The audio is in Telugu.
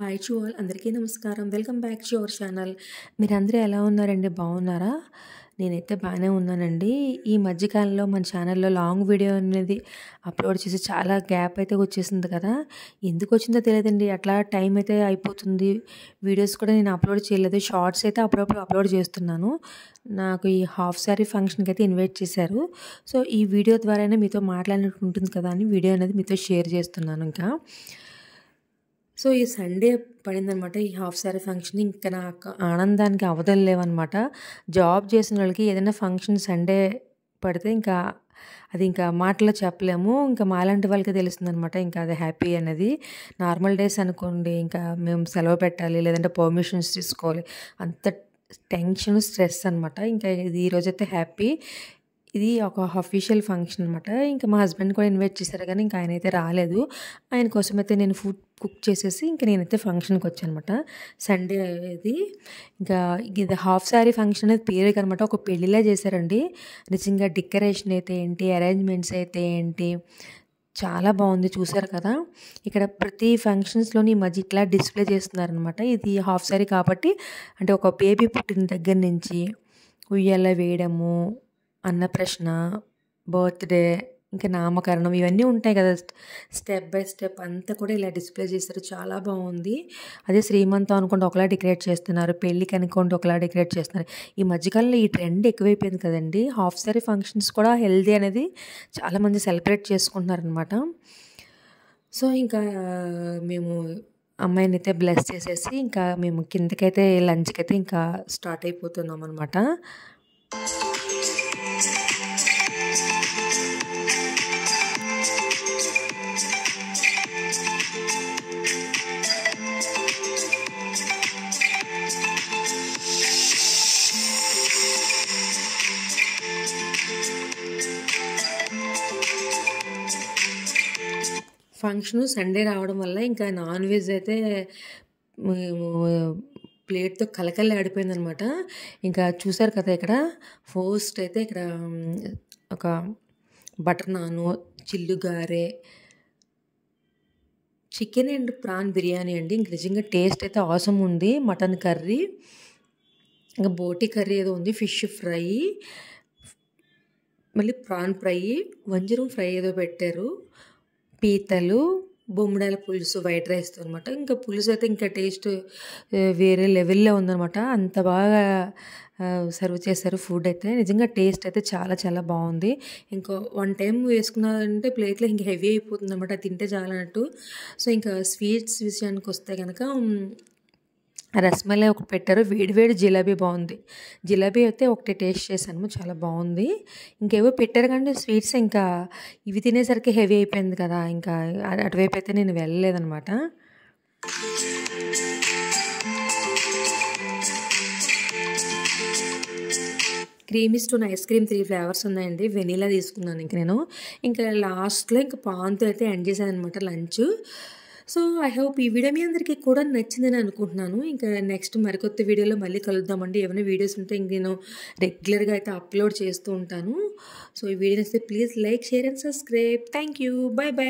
హాయ్ టు ఆల్ అందరికీ నమస్కారం. Welcome back to our channel. మీరందరూ ఎలా ఉన్నారండి? బాగున్నారా? నేనైతే బాగానే ఉన్నానండి. ఈ మధ్య కాలంలో మన ఛానల్‌లో లాంగ్ వీడియో అనేది అప్లోడ్ చేసి చాలా గ్యాప్ అయితే వచ్చేసింది కదా! ఎందుకు వచ్చిందో తెలీదండి. అట్లా టైం అయితే అయిపోతుంది. వీడియోస్ కూడా నేను అప్లోడ్ చేయలేదు. షార్ట్స్ అయితే అప్పుడప్పుడు అప్లోడ్ చేస్తున్నాను. నాకు ఈ హాఫ్ సారీ ఫంక్షన్‌కి అయితే ఇన్వైట్ చేశారు. సో, ఈ వీడియో ద్వారానే మీతో మాట్లాడినట్టు ఉంటుంది కదా అని వీడియో అనేది మీతో షేర్ చేస్తున్నాను ఇంకా. సో, ఈ సండే పడిందనమాట. ఈ హాఫ్ సారీ ఫంక్షన్. ఇంకా నాకు ఆనందానికి అవధులు లేవనమాట. జాబ్ చేసినోళ్ళకి ఏదైనా ఫంక్షన్ సండే పడితే అది ఇంకా మాటల్లో చెప్పలేము. ఇంకా మాలాంటి వాళ్ళకే తెలుస్తుందనమాట. ఇంకా అది హ్యాపీ అనేది. నార్మల్ డేస్ అనుకోండి, ఇంకా మేము సెలవు పెట్టాలి, లేదంటే పర్మిషన్స్ తీసుకోవాలి. అంత టెన్షన్, స్ట్రెస్ అనమాట. ఇంకా ఇది ఈరోజైతే హ్యాపీ. ఇది ఒక అఫీషియల్ ఫంక్షన్ అనమాట. ఇంకా మా హస్బెండ్ కూడా ఇన్వైట్ చేశారు కానీ ఇంకా ఆయనైతే రాలేదు. ఆయన కోసమైతే నేను ఫుడ్ కుక్ చేసేసి ఇంకా నేనైతే ఫంక్షన్‌కి వచ్చానమాట. సండే ఇది. ఇంకా ఇది హాఫ్ సారీ ఫంక్షన్ అనేది పేరే కనమాట. ఒక పెళ్ళిలా చేశారండి. నిజంగా డెకరేషన్ అయితే ఏంటి, అరేంజ్‌మెంట్స్ అయితే ఏంటి, చాలా బాగుంది. చూసారు కదా! ఇక్కడ ప్రతి ఫంక్షన్స్‌లోని ఈ మధ్య ఇట్లా డిస్‌ప్లే చేస్తున్నారనమాట. ఇది హాఫ్ సారీ కాబట్టి అంటే ఒక బేబీ పుట్టిన దగ్గర నుంచి ఉయ్యాల వేయడము, అన్నప్రశ్న, బర్త్‌డే, ఇంకా నామకరణం ఇవన్నీ ఉంటాయి కదా! స్టెప్ బై స్టెప్ అంతా కూడా ఇలా డిస్‌ప్లే చేశారు. చాలా బాగుంది. అదే శ్రీమంతం అనుకోండి ఒకలా డెకరేట్ చేస్తున్నారు. పెళ్ళికి అనుకోండి ఒకలా డెకరేట్ చేస్తున్నారు. ఈ మధ్యకాలంలో ఈ ట్రెండ్ ఎక్కువైపోయింది కదండీ! హాఫ్ సారీ ఫంక్షన్స్ కూడా హెల్తీ అనేది చాలామంది సెలబ్రేట్ చేసుకుంటున్నారనమాట. సో, ఇంకా మేము అమ్మాయినైతే బ్లెస్ చేసేసి ఇంకా మేము కిందకైతే లంచ్‌కైతే ఇంకా స్టార్ట్ అయిపోతున్నామనమాట. ఫంక్షను సండే రావడం వల్ల ఇంకా నాన్ వెజ్ అయితే మేము ప్లేట్‌తో కళకళలాడిపోయిందనమాట. ఇంకా చూసారు కదా! ఇక్కడ ఫస్ట్ అయితే ఇక్కడ ఒక బటర్ నాను, చిల్లు గారె, చికెన్ అండ్ ప్రాన్ బిర్యానీ అండి. ఇంక నిజంగా టేస్ట్ అయితే ఆసమ్ ఉంది. మటన్ కర్రీ, ఇంకా బోటి కర్రీ ఏదో ఉంది. ఫిష్ ఫ్రై, మళ్ళీ ప్రాన్ ఫ్రై, వంజరం ఫ్రై ఏదో పెట్టారు. పీతలు, బొమ్మిడాయల పులుసు వైట్ రైస్‌తో అనమాట. ఇంకా పులుసు అయితే ఇంకా టేస్ట్ వేరే లెవెల్‌లో ఉందనమాట. అంత బాగా సర్వ్ చేశారు ఫుడ్ అయితే. నిజంగా టేస్ట్ అయితే చాలా చాలా బాగుంది. ఇంకా వన్ టైమ్ వేసుకున్నారంటే ప్లేట్‌లో ఇంక హెవీ అయిపోతుందనమాట. తింటే చాలన్నట్టు. సో, ఇంకా స్వీట్స్ విషయానికొస్తే గనక రసమలై ఒకటి పెట్టారు. వేడి వేడి జిలేబీ బాగుంది. జిలేబీ అయితే ఒకటి టేస్ట్ చేశాను. చాలా బాగుంది. ఇంకేవో పెట్టారు కానీ స్వీట్స్ ఇంకా ఇవి తినేసరికి హెవీ అయిపోయింది కదా! ఇంకా అటువైపు అయితే నేను వెళ్ళలేదనమాట. Creamy Stone ice cream 3 flavours ఉన్నాయండి. వెనీలా తీసుకున్నాను ఇంక నేను. ఇంకా లాస్ట్‌లో ఇంకా పాన్‌తో అయితే ఎండ్ చేశాననమాట లంచ్. సో, ఐ హోప్ ఈ వీడియో మీ అందరికీ కూడా నచ్చిందని అనుకుంటున్నాను. ఇంకా నెక్స్ట్ మరికొత్త వీడియోలో మళ్ళీ కలుద్దామండి. ఏమైనా వీడియోస్ ఉంటే ఇంక నేను రెగ్యులర్‌గా అయితే అప్లోడ్ చేస్తూ ఉంటాను. సో, ఈ వీడియో నచ్చితే please like, share and subscribe. Thank you. By by.